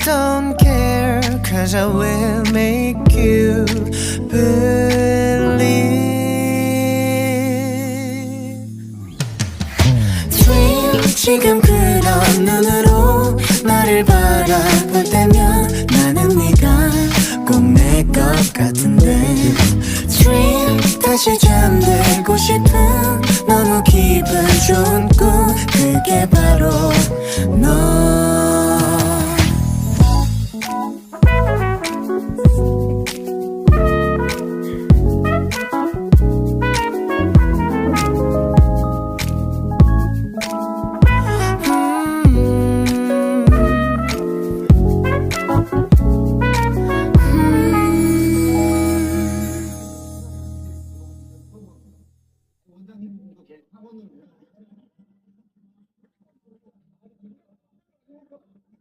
don't care, 'cause I will make you believe. Dream, 지금 그런 눈으로 나를 바라볼 때면 나는 네가 꼭 내 것 같은데. Dream, 다시 잠들고 싶은 너무 기분 좋은 꿈, 그게 바로 너.